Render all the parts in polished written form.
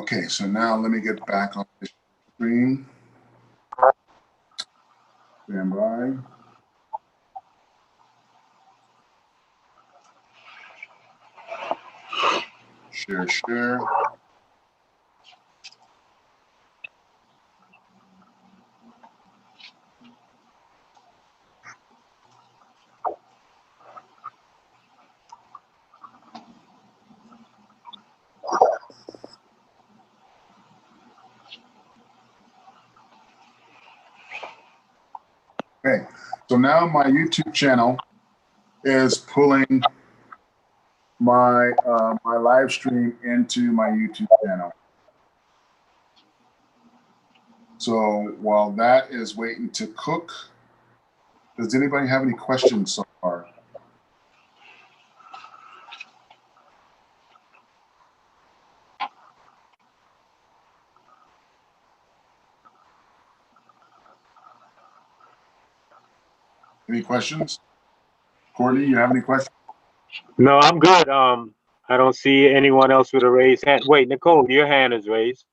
Okay, so now let me get back on the screen. Stand by. Share. Okay, so now my YouTube channel is pulling my my live stream into my YouTube channel. So while that is waiting to cook, does anybody have any questions so far? Any questions? Courtney, you have any questions? No, I'm good. I don't see anyone else with a raised hand. Wait, Nicole, your hand is raised.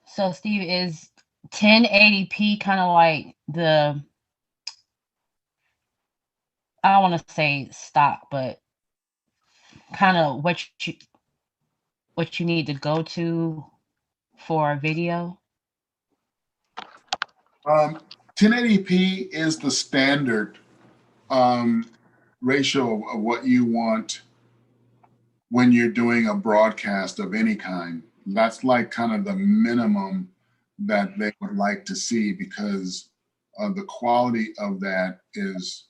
So Steve, is 1080p kind of like the, I don't want to say stock, but kind of what you need to go to for a video? 1080p is the standard ratio of what you want when you're doing a broadcast of any kind. That's like kind of the minimum that they would like to see, because the quality of that is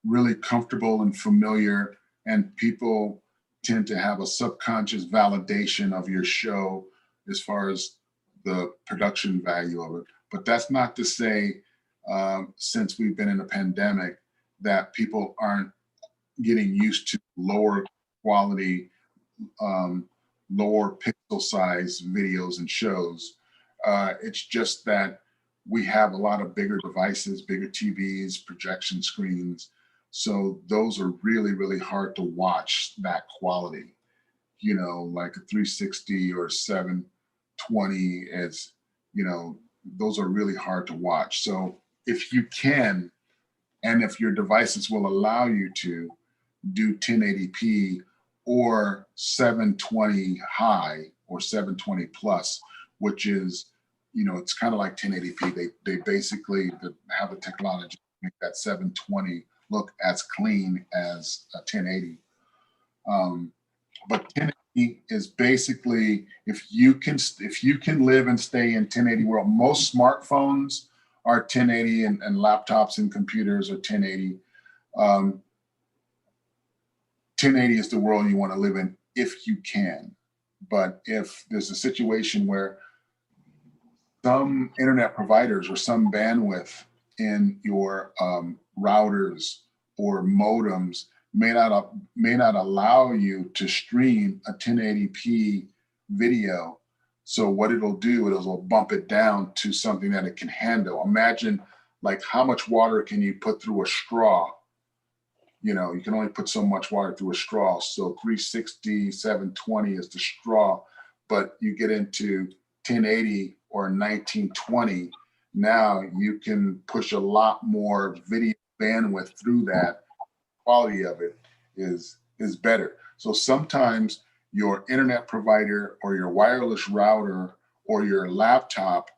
really comfortable and familiar, and people tend to have a subconscious validation of your show as far as the production value of it. But that's not to say, since we've been in a pandemic, that people aren't getting used to lower quality, lower pixel size videos and shows. It's just that we have a lot of bigger devices, bigger TVs, projection screens. So those are really, really hard to watch that quality. You know, like a 360 or 720 is, you know, those are really hard to watch. So if you can, and if your devices will allow you to, do 1080p or 720 high or 720 plus, which is, you know, it's kind of like 1080p. They basically have the technology to make that 720 look as clean as a 1080. But 1080 is basically, if you can live and stay in 1080 world. Most smartphones are 1080 and laptops and computers are 1080. 1080 is the world you want to live in if you can. But if there's a situation where some internet providers or some bandwidth in your routers or modems may not allow you to stream a 1080p video, so what it'll do, it'll bump it down to something that it can handle. Imagine, like, how much water can you put through a straw? You know, you can only put so much water through a straw. So 360, 720 is the straw, but you get into 1080 or 1920, now you can push a lot more video bandwidth through that. Quality of it is better. So sometimes your internet provider or your wireless router or your laptop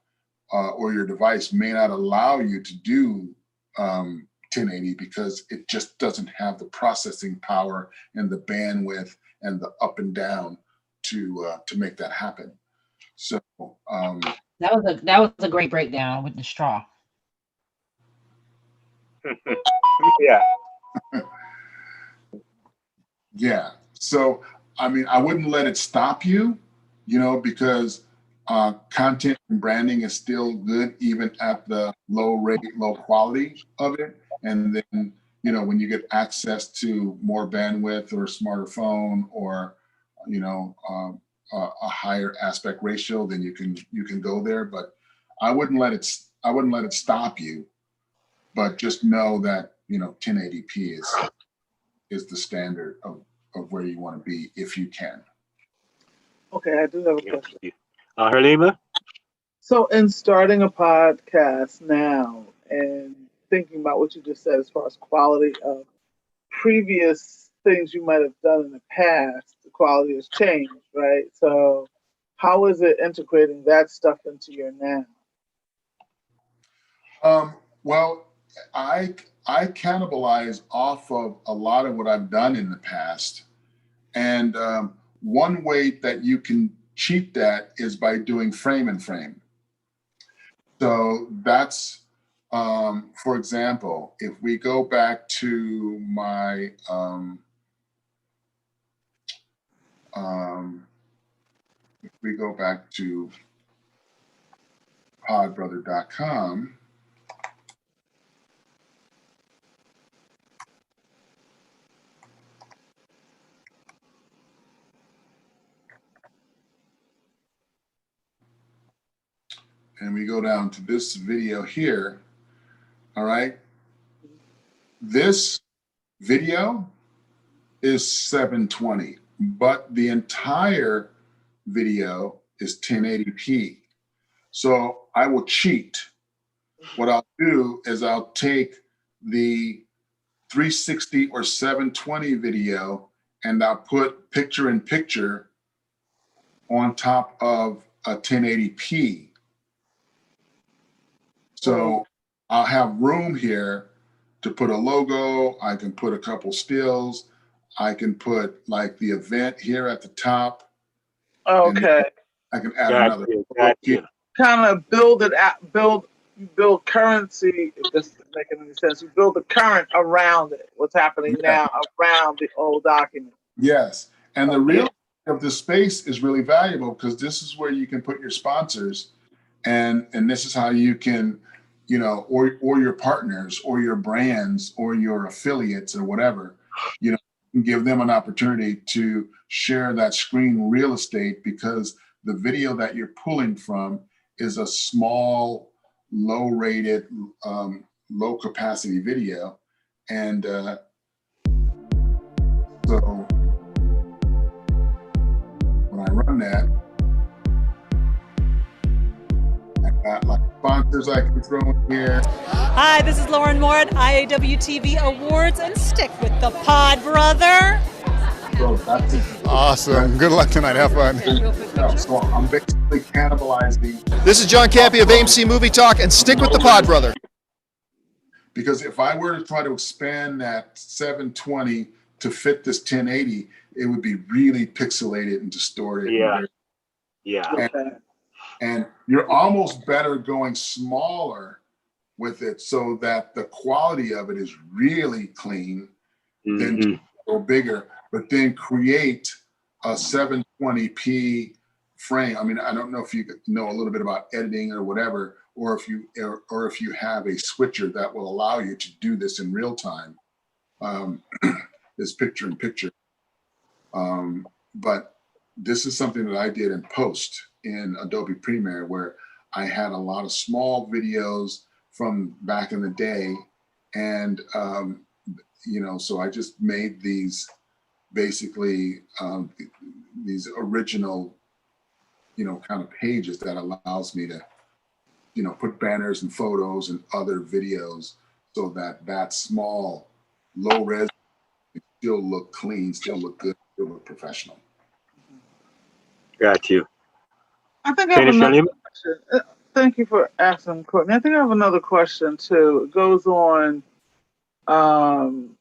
or your device may not allow you to do 1080 because it just doesn't have the processing power and the bandwidth and the up and down to make that happen. So that was a great breakdown with the straw. Yeah. Yeah. So I mean, I wouldn't let it stop you, you know, because content and branding is still good even at the low rate, low quality of it. And then, you know, when you get access to more bandwidth or a smarter phone or, you know, a higher aspect ratio, then you can go there. But I wouldn't let it stop you. But just know that, you know, 1080p is the standard of where you want to be if you can. Okay, I do have a Yeah. question. Halima? So, in starting a podcast now and thinking about what you just said as far as quality of previous things you might have done in the past, the quality has changed, right? So, how is it integrating that stuff into your now? Well, I cannibalize off of a lot of what I've done in the past, and one way that you can cheat that is by doing frame and frame. So that's, for example, if we go back to my if we go back to PodBrother.com. And we go down to this video here, all right? This video is 720, but the entire video is 1080p. So I will cheat. What I'll do is I'll take the 360 or 720 video and I'll put picture in picture on top of a 1080p. So I'll have room here to put a logo. I can put a couple stills. I can put like the event here at the top. Okay. I can add Gotcha, another. gotcha. Kind of build it out, build currency, if this is making any sense. You build the current around it, what's happening now around the old document. Yes. And the real of the space is really valuable because this is where you can put your sponsors and this is how you can, you know, or your partners or your brands or your affiliates or whatever, you know, give them an opportunity to share that screen real estate because the video that you're pulling from is a small, low rated, low capacity video. And so when I run that, I got like sponsors I can throw in here. Hi, this is Lauren Moore at IAW TV Awards, and stick with the PodBrother. So that's it. Awesome. Good luck tonight. Have fun. So I'm basically cannibalizing. This is John Campy of AMC Movie Talk, and stick with the PodBrother. Because if I were to try to expand that 720 to fit this 1080, it would be really pixelated and distorted. Yeah. Yeah. And you're almost better going smaller with it so that the quality of it is really clean than go bigger, but then create a 720p frame. I mean, I don't know if you know a little bit about editing or whatever, or if you have a switcher that will allow you to do this in real time, this picture in picture. But this is something that I did in post in Adobe Premiere, where I had a lot of small videos from back in the day. And, you know, so I just made these basically these original, you know, kind of pages that allows me to, you know, put banners and photos and other videos so that that small, low res still look clean, still look good, still look professional. Got you. I think I have another question. Thank you for asking, Courtney. I think I have another question too. It goes on kind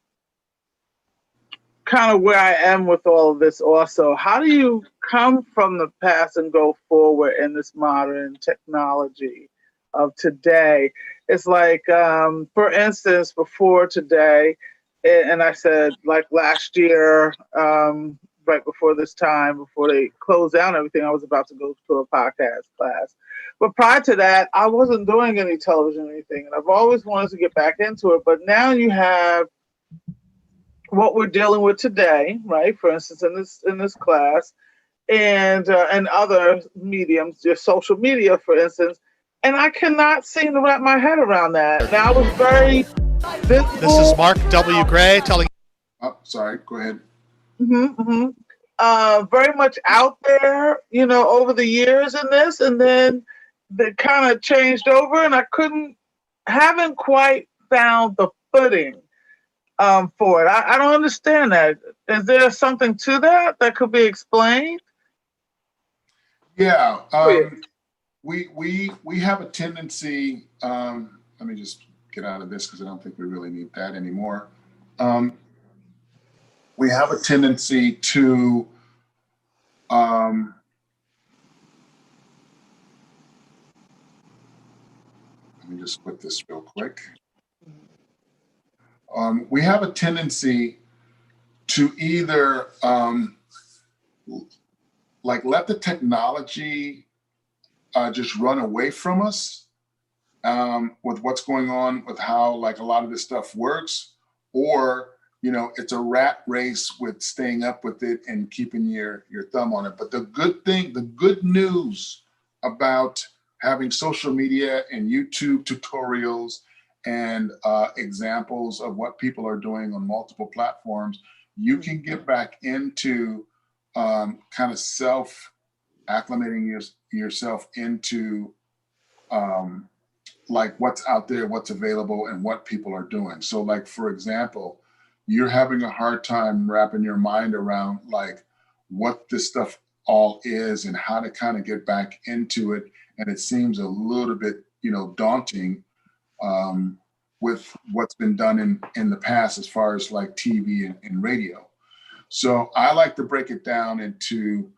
of where I am with all of this also. How do you come from the past and go forward in this modern technology of today? It's like, for instance, before today, and I said like last year, right before this time, before they closed down everything, I was about to go to a podcast class. But prior to that, I wasn't doing any television or anything, and I've always wanted to get back into it. But now you have what we're dealing with today, right? For instance, in this class, and other mediums, just social media, for instance, and I cannot seem to wrap my head around that. Now I was very visible. This is Mark W. Gray telling. Oh, sorry, go ahead. very much out there, over the years in this, and then they kind of changed over, and I haven't quite found the footing for it. I don't understand that. Is there something to that could be explained? Yeah, we have a tendency. Let me just get out of this because I don't think we really need that anymore. We have a tendency to let me just put this real quick. We have a tendency to either let the technology just run away from us with what's going on with how a lot of this stuff works, or it's a rat race with staying up with it and keeping your thumb on it. But the good news about having social media and YouTube tutorials and examples of what people are doing on multiple platforms, you can get back into kind of acclimating yourself into what's out there, what's available, and what people are doing. So for example, you're having a hard time wrapping your mind around what this stuff all is and how to kind of get back into it. And it seems a little bit, daunting with what's been done in the past as far as TV and radio. So I like to break it down into,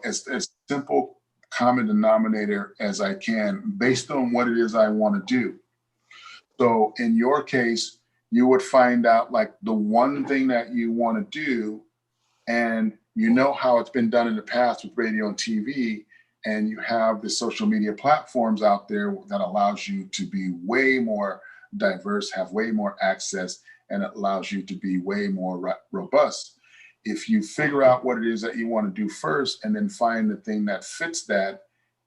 as simple common denominator as I can based on what it is I want to do. So in your case, you would find out the one thing that you want to do, and how it's been done in the past with radio and TV, and you have the social media platforms out there that allows you to be way more diverse, have way more access, and it allows you to be way more robust. If you figure out what it is that you want to do first and then find the thing that fits that,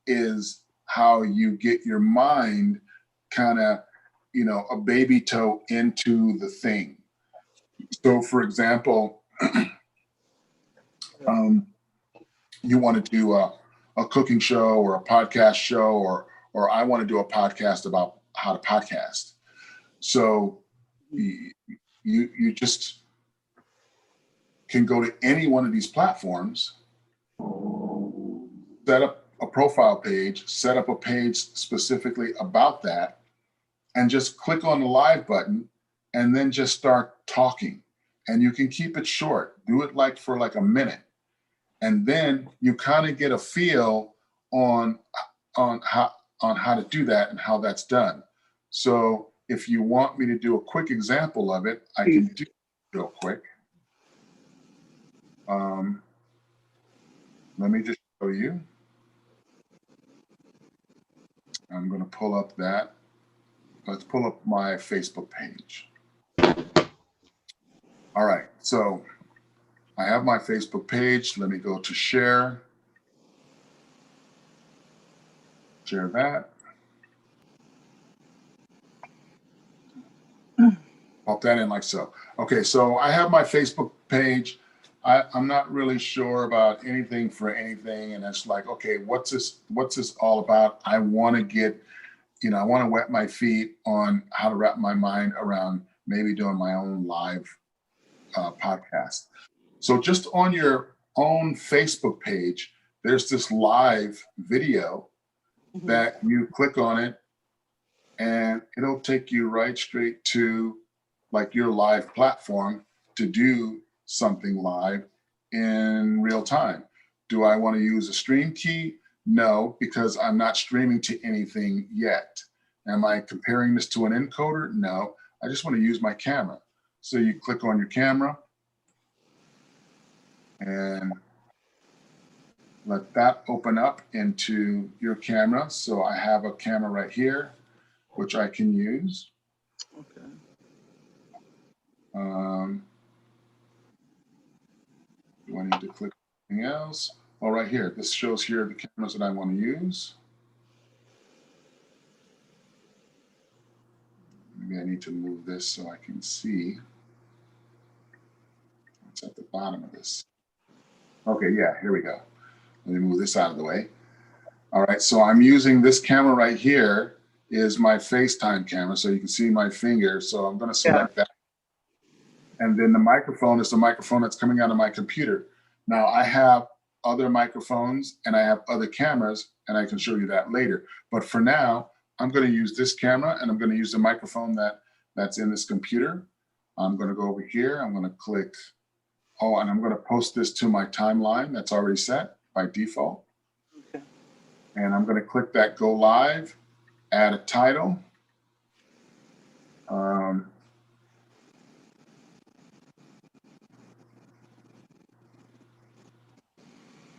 is how you get your mind kind of, a baby toe into the thing. So for example, you want to do a cooking show or a podcast show, or I want to do a podcast about how to podcast. So you just can go to any one of these platforms, set up a profile page, set up a page specifically about that, and just click on the live button and then just start talking. And you can keep it short. Do it for a minute. And then you kind of get a feel on how to do that and how that's done. So if you want me to do a quick example of it, I can do it real quick. Let me just show you. I'm going to pull up that. Let's pull up my Facebook page. All right, so I have my Facebook page. Let me go to share. Share that. Pop that in like so. Okay, so I have my Facebook page. I'm not really sure about anything for anything, and it's okay, what's this all about? I want to get, I want to wet my feet on how to wrap my mind around maybe doing my own live podcast. So just on your own Facebook page, there's this live video that you click on it, and it'll take you right straight to your live platform to do something live in real time. Do I want to use a stream key? No, because I'm not streaming to anything yet. Am I comparing this to an encoder? No, I just want to use my camera. So you click on your camera and let that open up into your camera. So I have a camera right here, which I can use. Okay. Do I need to click anything else? Oh, right here. This shows here the cameras that I want to use. Maybe I need to move this so I can see what's at the bottom of this. Okay, yeah, here we go. Let me move this out of the way. All right, so I'm using this camera right here is my FaceTime camera, so you can see my finger. So I'm going to select that. And then the microphone is the microphone that's coming out of my computer. Now I have other microphones and I have other cameras, and I can show you that later. But for now, I'm going to use this camera and I'm going to use the microphone that's in this computer. I'm going to go over here. I'm going to click, and I'm going to post this to my timeline that's already set by default. Okay. And I'm going to click that go live, add a title.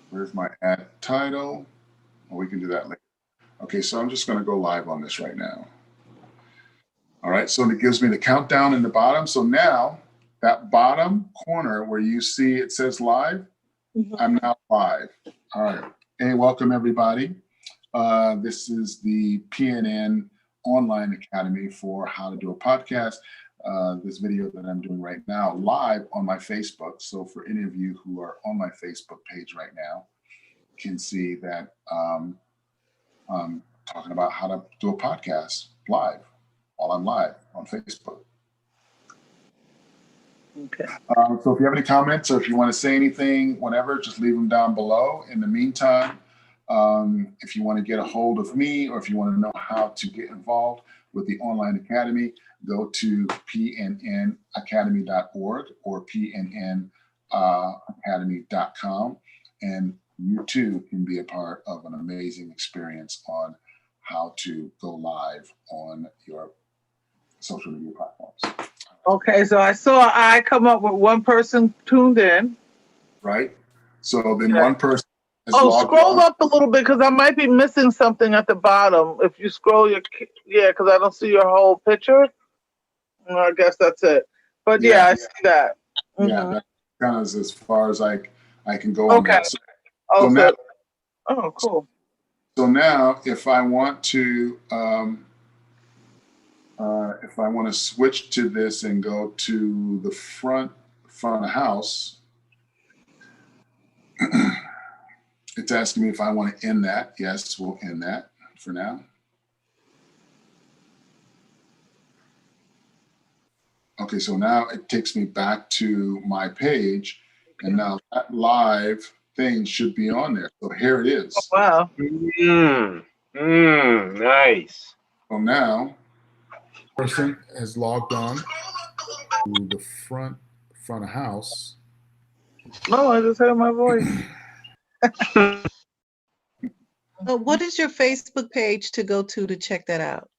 Where's my add title? Well, we can do that later. Okay, so I'm just going to go live on this right now. All right, so it gives me the countdown in the bottom. So now that bottom corner where you see it says live, I'm now live. All right. Hey, welcome everybody. This is the PNN Online Academy for how to do a podcast. This video that I'm doing right now live on my Facebook. So for any of you who are on my Facebook page right now, can see that I'm talking about how to do a podcast live while I'm live on Facebook. Okay. So if you have any comments or if you want to say anything, whatever, just leave them down below. In the meantime, if you want to get a hold of me or if you want to know how to get involved with the Online Academy, go to pnnacademy.org or pnnacademy.com, and you too can be a part of an amazing experience on how to go live on your social media platforms. Okay, so I saw I come up with one person tuned in. Right? So then one person is Oh, logged scroll on. up a little bit because I might be missing something at the bottom. If you scroll because I don't see your whole picture. I guess that's it. But yeah, I see that. Yeah, that kind of is as far as I can go on that. Cool. So now if I want to switch to this and go to the front of the house, it's asking me if I want to end that. Yes, we'll end that for now. Okay, so now it takes me back to my page, and now that live thing should be on there. So here it is. Oh, wow. Nice. So now, person has logged on to the front of house. No, I just heard my voice. What is your Facebook page to go to check that out?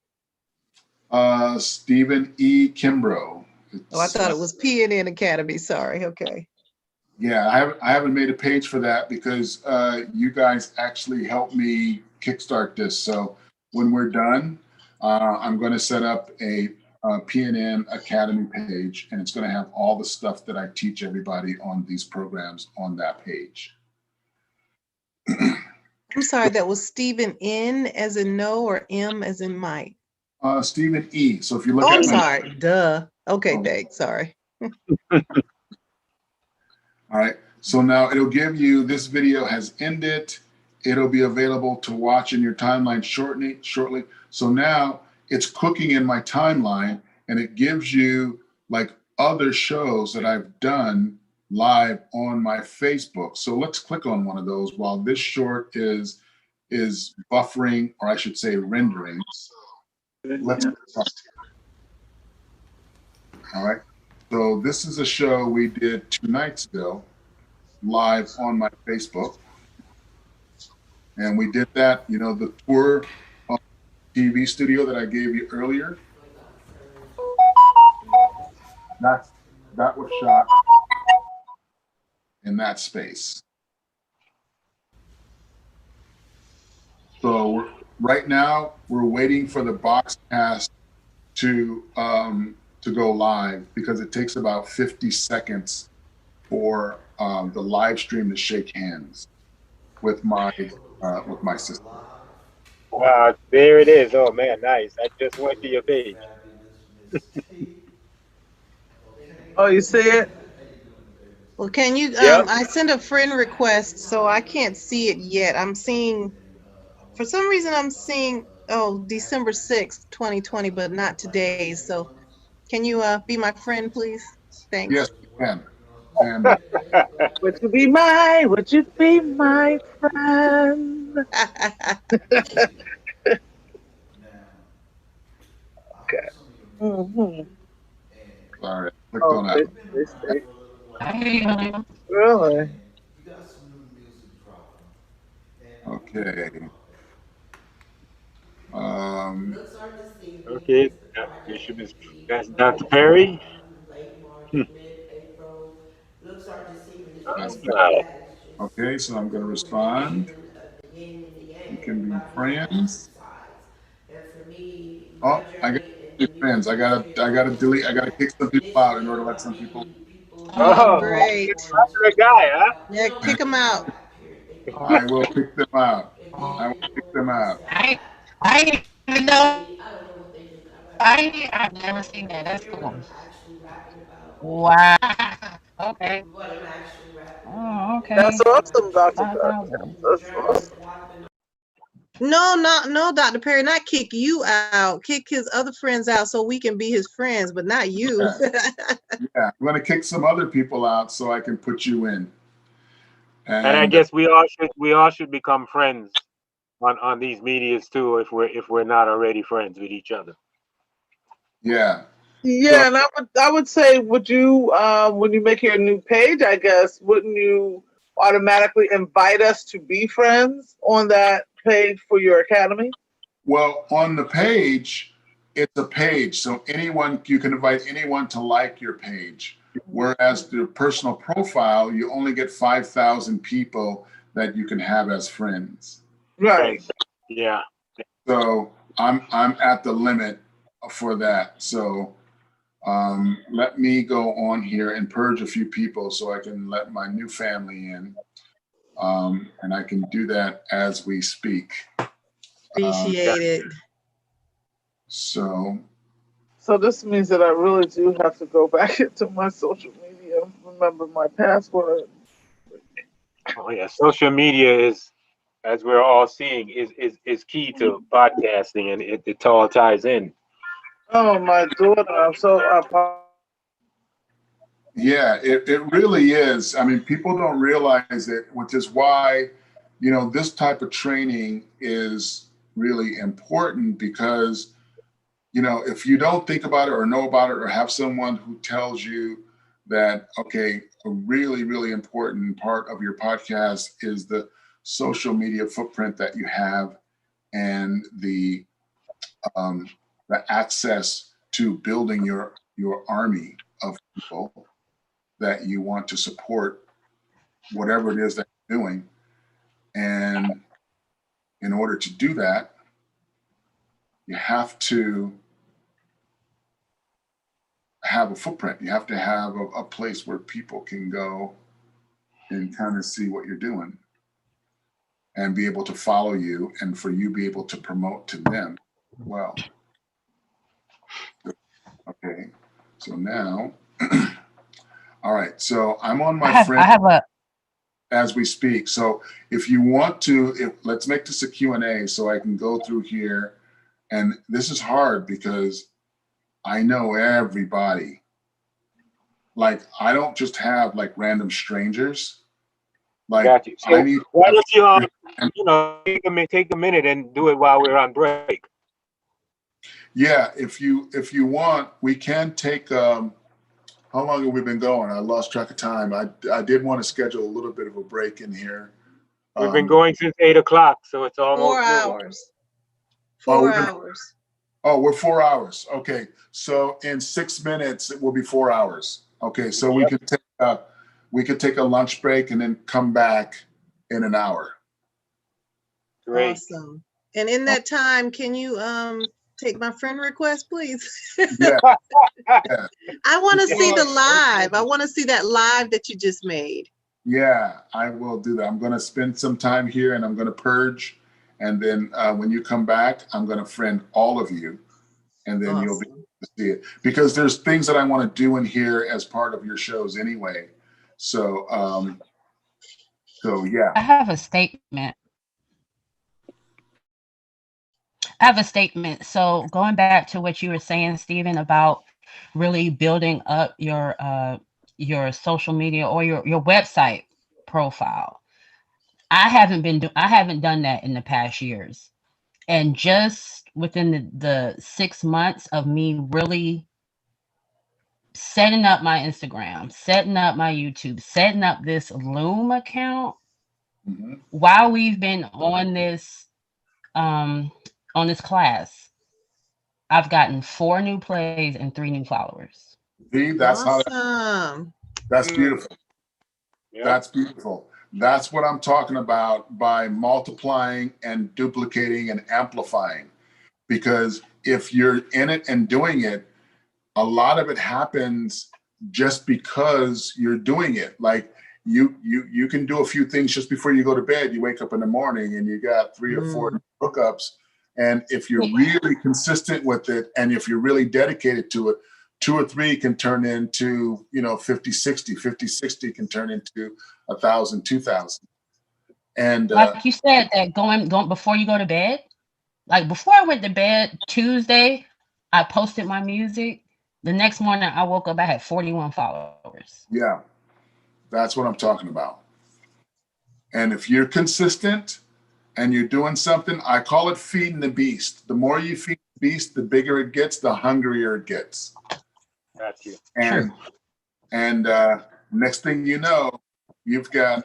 Stephen E. Kimbrough. I thought it was PNN Academy. Sorry. Okay. Yeah, I haven't made a page for that because you guys actually helped me kickstart this. So when we're done, I'm going to set up a PNN Academy page, and it's going to have all the stuff that I teach everybody on these programs on that page. I'm sorry, that was Stephen N as in no or M as in Mike? Stephen E. So if you look at I'm sorry. Duh. Okay, thanks. Sorry. All right. So now it'll give you, this video has ended. It'll be available to watch in your timeline shortly. So now it's cooking in my timeline, and it gives you like other shows that I've done live on my Facebook. So let's click on one of those while this short is buffering, or I should say rendering. Let's all right. So this is a show we did 2 nights ago live on my Facebook. And we did that, the tour of TV studio that I gave you earlier. That was shot in that space. So right now we're waiting for the box cast to go live because it takes about 50 seconds for the live stream to shake hands with my sister. Wow, there it is. Oh man, nice. I just went to your page. Oh, you see it? Well, can you, Yep. I sent a friend request, so I can't see it yet. I'm seeing, for some reason, I'm seeing, oh, December 6th, 2020, but not today. So can you be my friend, please? Thanks. Yes, you can. And Would you be my friend? Okay. Mm-hmm. sorry, I clicked on that. I hear you. Really? Okay. Um, Okay. Bishop is that's Dr. Perry. Hmm. that's Wow. okay. So I'm going to respond. We can be friends. Oh, I got to be friends. I gotta delete. I gotta kick some people out in order to let some people. Oh, Oh, great. popular guy, huh? Yeah, kick them out. I will kick them out. I will Oh, kick them out. I didn't even know. I've never seen that. That's cool. Wow. Okay. Oh, That's okay. awesome, Dr. Perry. 5,000. That's awesome. No, no, Dr. Perry, not kick you out. Kick his other friends out so we can be his friends, but not you. Yeah, yeah. I'm gonna kick some other people out so I can put you in. And I And guess we all should become friends on these medias too if we're not already friends with each other. yeah. So Yeah, and I would say, would you when you make your new page, I guess, wouldn't you automatically invite us to be friends on that page for your academy? well, on the page, it's a page, so anyone you can invite anyone to like your page. Whereas the personal profile, you only get 5,000 people that you can have as friends. Right. Friends. Yeah. So I'm at the limit for that. So let me go on here and purge a few people so I can let my new family in. And I can do that as we speak. Appreciate it. So So this means that I really do have to go back into my social media, remember my password. Oh yeah. Social media is, as we're all seeing, is key to podcasting, and it all ties in. Oh, my daughter, I'm so yeah, it really is. I mean, people don't realize it, which is why, this type of training is really important because, if you don't think about it or know about it or have someone who tells you that, okay, a really, really important part of your podcast is the social media footprint that you have and the access to building your army of people that you want to support whatever it is that you're doing. And in order to do that, you have to have a footprint. You have to have a place where people can go and kind of see what you're doing and be able to follow you and for you be able to promote to them. Well, okay. So now, all right. So I'm on my friend I have a. as we speak. So if you want to, let's make this a Q&A so I can go through here. And this is hard because I know everybody. Like, I don't just have like random strangers. Like, Got you. I So need, why don't you take a minute and do it while we're on break? yeah, if you want, we can take, how long have we been going? I lost track of time. I did want to schedule a little bit of a break in here. We've been going since 8 o'clock, so it's 4 almost noon. hours. Oh, 4 we've been, hours. we're 4 hours. Okay. So in 6 minutes, it will be 4 hours. Okay. So Yep. we could take a lunch break and then come back in an hour. Great. Awesome. And in that time, can you take my friend request, please? Yeah. Yeah. I want to see the Well, live. I want to see that live that you just made. yeah, I will do that. I'm going to spend some time here and I'm going to purge. And then when you come back, I'm going to friend all of you. And then you'll be Awesome. able to see it. Because there's things that I want to do in here as part of your shows anyway. So, yeah. I have a statement. So going back to what you were saying, Stephen, about really building up your social media or your website profile. I haven't done that in the past years. And just within the 6 months of me really setting up my Instagram, setting up my YouTube, setting up this Loom account, Mm-hmm. while we've been on this class, I've gotten 4 new plays and 3 new followers. See, Awesome. that's beautiful. Yeah. That's beautiful. That's what I'm talking about by multiplying and duplicating and amplifying. Because if you're in it and doing it, a lot of it happens just because you're doing it. Like you can do a few things just before you go to bed. You wake up in the morning and you got 3 or 4 hookups. And if you're really consistent with it, and if you're really dedicated to it, 2 or 3 can turn into, 50, 60 can turn into 1,000, 2,000. And like you said, that going before you go to bed, like before I went to bed Tuesday, I posted my music. The next morning I woke up, I had 41 followers. yeah, that's what I'm talking about. And if you're consistent and you're doing something, I call it feeding the beast. The more you feed the beast, the bigger it gets, the hungrier it gets. Got you. And next thing you know, you've got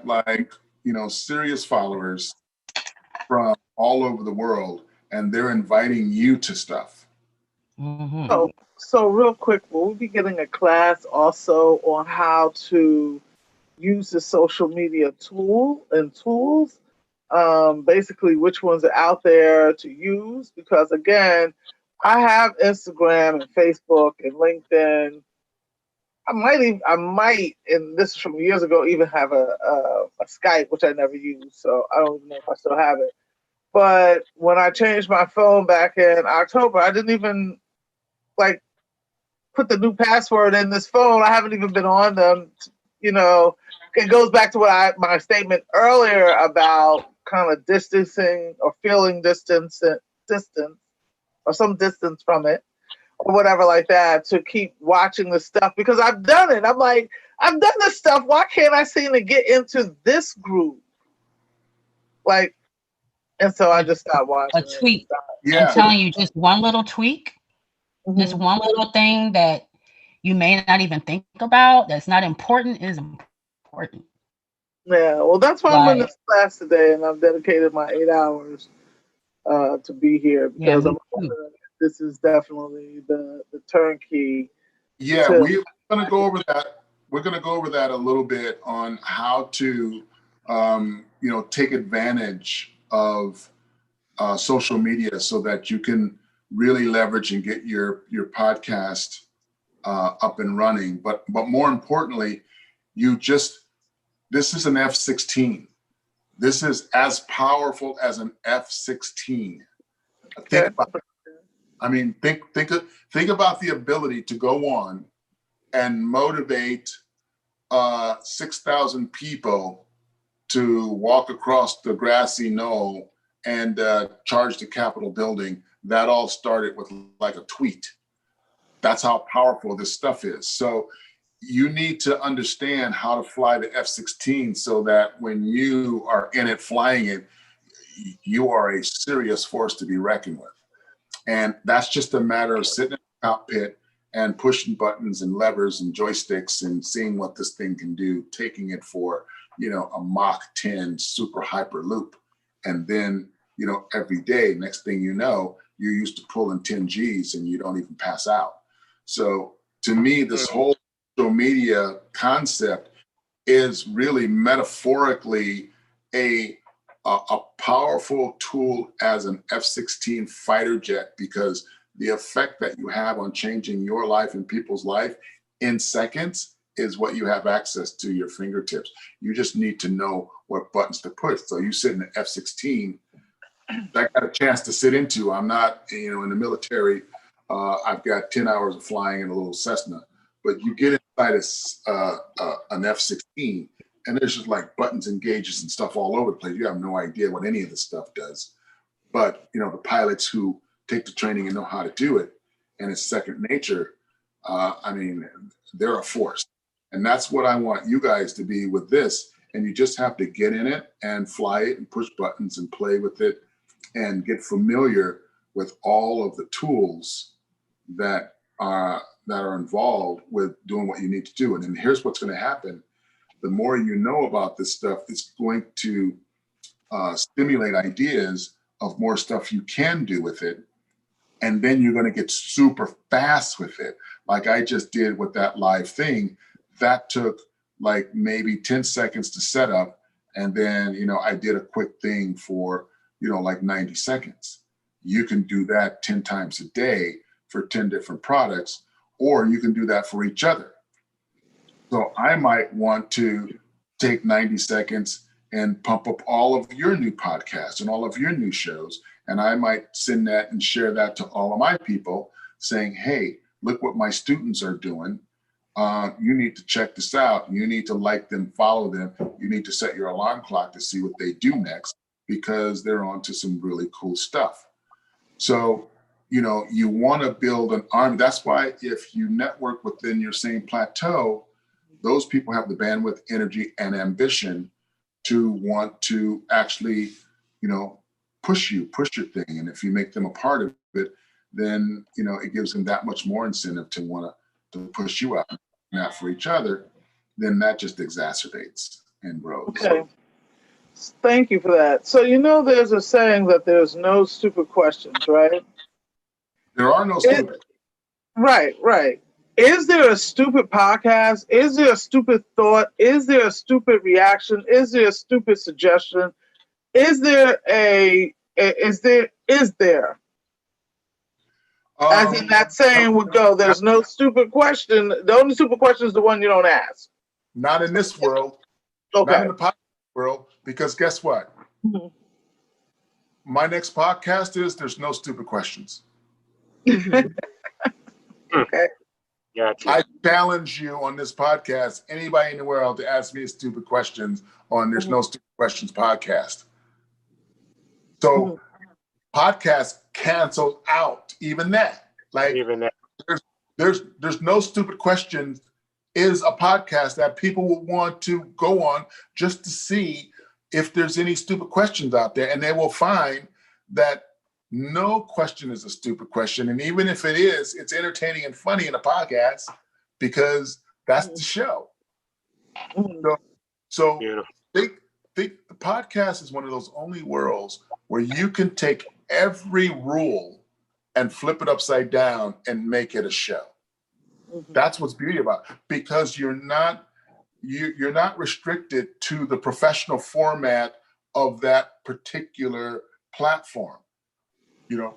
serious followers from all over the world, and they're inviting you to stuff. Mm-hmm. So real quick, will we be getting a class also on how to use the social media tools? Basically, which ones are out there to use? Because again, I have Instagram and Facebook and LinkedIn. I might, and this is from years ago, even have a Skype, which I never use. So I don't even know if I still have it. But when I changed my phone back in October, I didn't even put the new password in this phone. I haven't even been on them. It goes back to my statement earlier about kind of distancing or feeling distance or some distance from it or whatever like that, to keep watching the stuff, because I've done it. I'm like, I've done this stuff. Why can't I seem to get into this group? And so I just stopped watching. A tweak. Yeah. I'm telling you, just one little tweak, just one little thing that you may not even think about, that's not important, is important. Yeah, well, that's why I'm in this class today, and I've dedicated my 8 hours to be here, because this is definitely the turnkey. Yeah, we're going to go over that. We're going to go over that a little bit on how to, take advantage of social media so that you can really leverage and get your podcast up and running. But more importantly, this is an F-16. This is as powerful as an F-16. Think about the ability to go on and motivate 6,000 people to walk across the grassy knoll and charge the Capitol building. That all started with like a tweet. That's how powerful this stuff is. So you need to understand how to fly the F-16 so that when you are in it flying it, you are a serious force to be reckoned with. And that's just a matter of sitting in the cockpit and pushing buttons and levers and joysticks and seeing what this thing can do, taking it for, a Mach 10 super hyper loop. And then, every day, next thing you know, you're used to pulling 10 Gs and you don't even pass out. So to me, this whole social media concept is really metaphorically a powerful tool as an F-16 fighter jet, because the effect that you have on changing your life and people's life in seconds is what you have access to your fingertips. You just need to know what buttons to push. So you sit in the F-16, I got a chance to sit into. I'm not, in the military. I've got 10 hours of flying in a little Cessna, but you get in an F-16, and there's just like buttons and gauges and stuff all over the place. You have no idea what any of this stuff does. But the pilots who take the training and know how to do it, and it's second nature. I mean, they're a force, and that's what I want you guys to be with this. And you just have to get in it and fly it and push buttons and play with it and get familiar with all of the tools that are involved with doing what you need to do. And then here's what's going to happen. The more you know about this stuff, it's going to stimulate ideas of more stuff you can do with it. And then you're going to get super fast with it. Like I just did with that live thing. That took like maybe 10 seconds to set up. And then, I did a quick thing for, like 90 seconds. You can do that 10 times a day for 10 different products, or you can do that for each other. So I might want to take 90 seconds and pump up all of your new podcasts and all of your new shows. And I might send that and share that to all of my people saying, hey, look what my students are doing. You need to check this out. You need to like them, follow them. You need to set your alarm clock to see what they do next, because they're on to some really cool stuff. So, you want to build an army. That's why if you network within your same plateau, those people have the bandwidth, energy, and ambition to want to actually, push your thing. And if you make them a part of it, then, it gives them that much more incentive to want to push you out, not for each other. Then that just exacerbates and grows. Okay. Thank you for that. So, there's a saying that there's no stupid questions, right? There are no stupid. Right. Is there a stupid podcast? Is there a stupid thought? Is there a stupid reaction? Is there a stupid suggestion? Is there is there? As in that saying would go, there's no stupid question. The only stupid question is the one you don't ask. Not in this world. Okay. Not in the podcast world, because guess what? Mm-hmm. My next podcast is there's no stupid questions. Okay. Gotcha. I challenge you on this podcast, anybody in the world, to ask me stupid questions on There's No Stupid Questions podcast. So podcast cancel out even that. Like Even that. there's no stupid questions is a podcast that people will want to go on just to see if there's any stupid questions out there, and they will find that no question is a stupid question. And even if it is, it's entertaining and funny in a podcast, because that's the show. So think the podcast is one of those only worlds where you can take every rule and flip it upside down and make it a show. That's what's beauty about it, because you're not restricted to the professional format of that particular platform.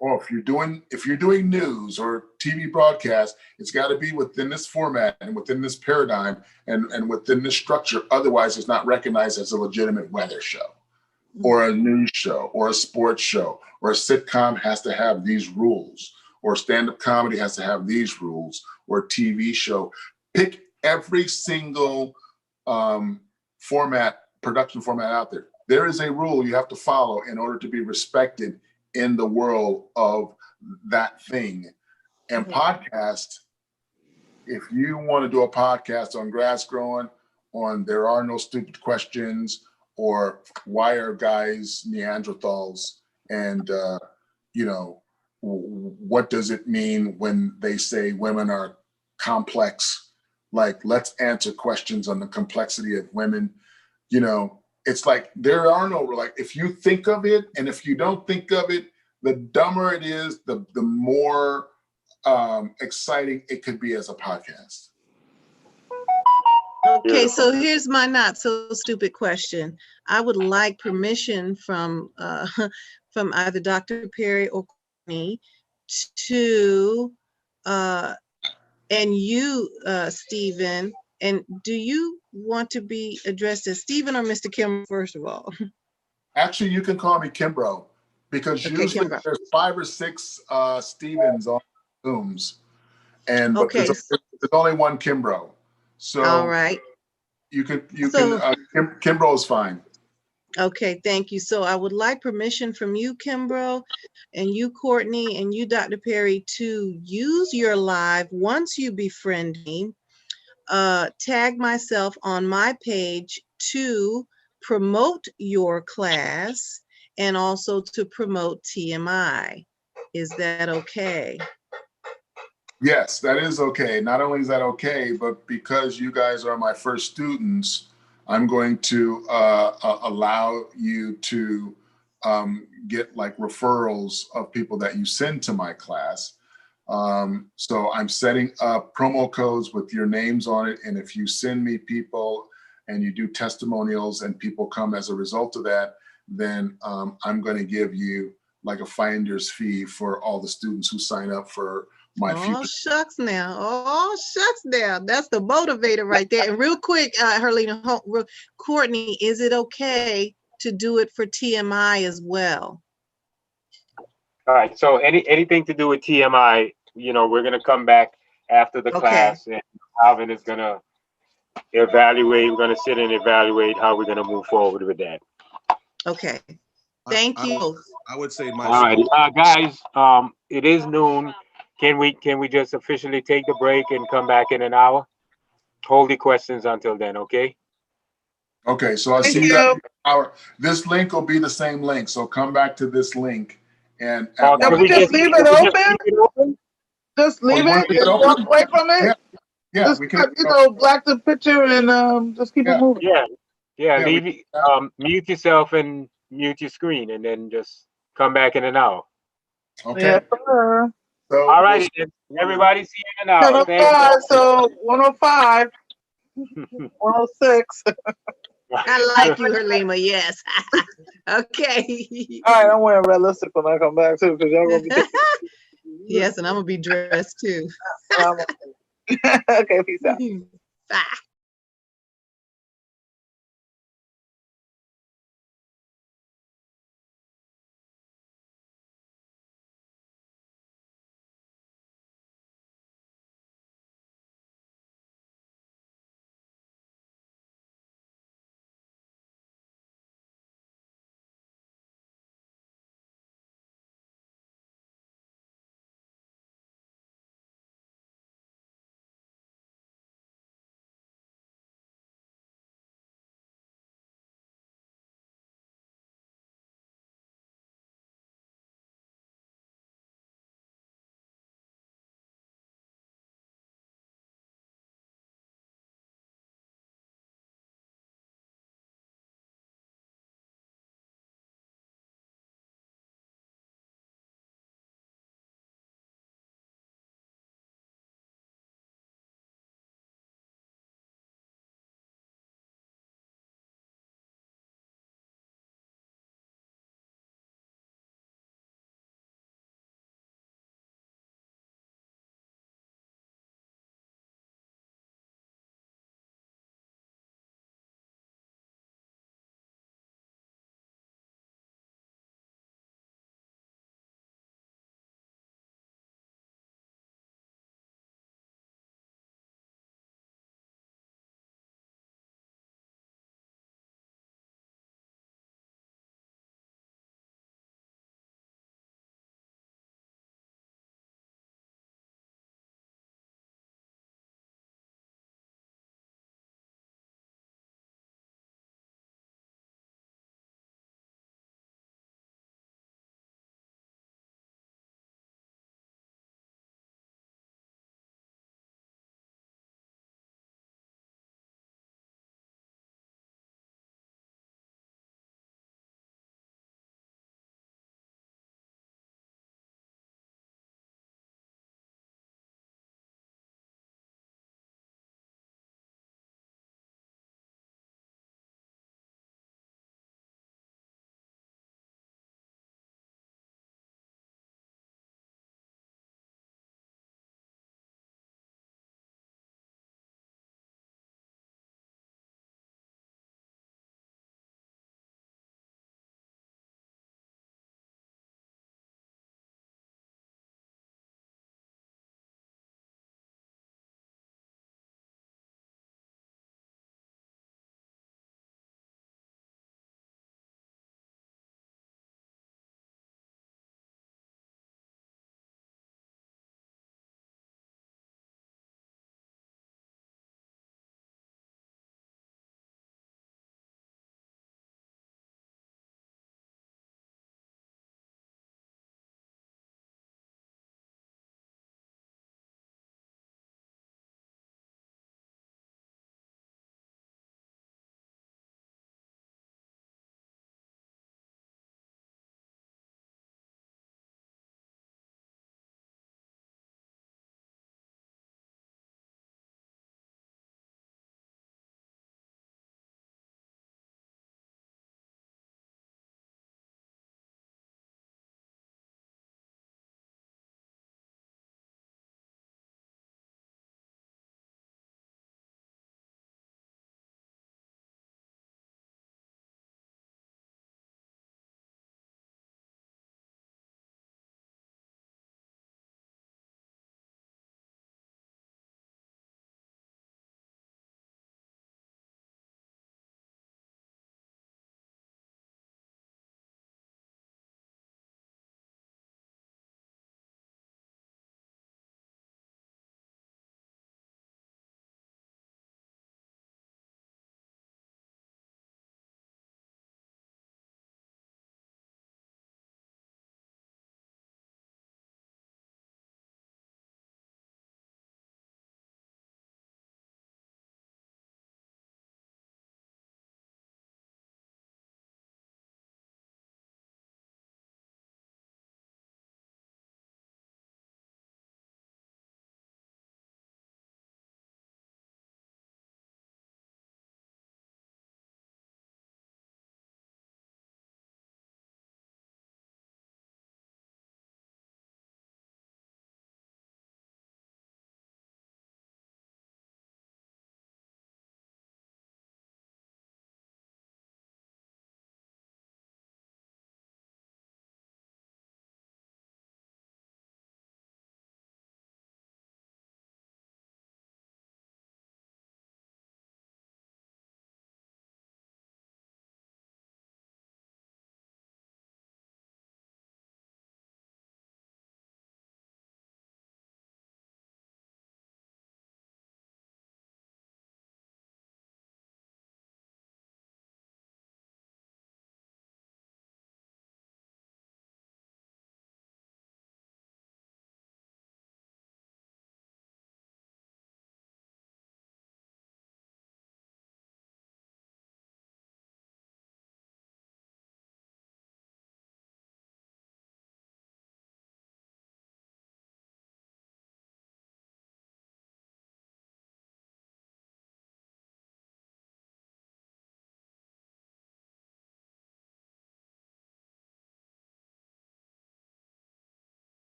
Or if you're doing news or TV broadcast, it's got to be within this format and within this paradigm and within this structure. Otherwise, it's not recognized as a legitimate weather show or a news show or a sports show, or a sitcom has to have these rules, or stand-up comedy has to have these rules, or a TV show. Pick every single production format out there. There is a rule you have to follow in order to be respected in the world of that thing. And podcast, if you want to do a podcast on grass growing, on There Are No Stupid Questions, or Why Are Guys Neanderthals, and what does it mean when they say women are complex? Like, let's answer questions on the complexity of women. It's like there are no, like, if you think of it, and if you don't think of it, the dumber it is, the more exciting it could be as a podcast. Okay, so here's my not so stupid question. I would like permission from either Dr. Perry or me to and you, Stephen. And do you want to be addressed as Stephen or Mr. Kim, first of all? Actually, you can call me Kimbro, because usually Kimbro. there's 5 or 6 Stevens on Zooms, but there's only one Kimbro. So All right. you can So- Kimbrough is fine. Okay, thank you. So I would like permission from you, Kimbrough, and you, Courtney, and you, Dr. Perry, to use your live once you befriend me. Tag myself on my page to promote your class and also to promote TMI. Is that okay? Yes, that is okay. Not only is that okay, but because you guys are my first students, I'm going to allow you to get like referrals of people that you send to my class. So I'm setting up promo codes with your names on it. And if you send me people and you do testimonials and people come as a result of that, then I'm going to give you like a finder's fee for all the students who sign up for my Oh, future. shucks now. Oh, shucks now. That's the motivator right there. And real quick, Herlina, Courtney, is it okay to do it for TMI as well? All right. So anything to do with TMI, we're gonna come back after the Okay. class, and Alvin is gonna evaluate. We're gonna sit and evaluate how we're gonna move forward with that. Okay. Thank you. I would say my. All right, guys. It is noon. Can we just officially take the break and come back in an hour? Hold the questions until then, okay? Okay, so I'll see you guys in an hour. This link will be the same link, so come back to this link and Can we just leave it open? Just leave wanna it leave it and open? walk away from it? Yeah, Just we can. black the picture and just keep it moving. Yeah. Yeah, Leave it. Mute yourself and mute your screen, and then just come back in an hour. Okay. Yeah, sir. So All right, everybody. See you in an hour. 10:05, so 105, 106. I like you, Herlima. Yes. Okay. All right, I'm wearing red lipstick when I come back too, because y'all gonna be. Yes, and I'm gonna be dressed too. Okay, peace out. Bye.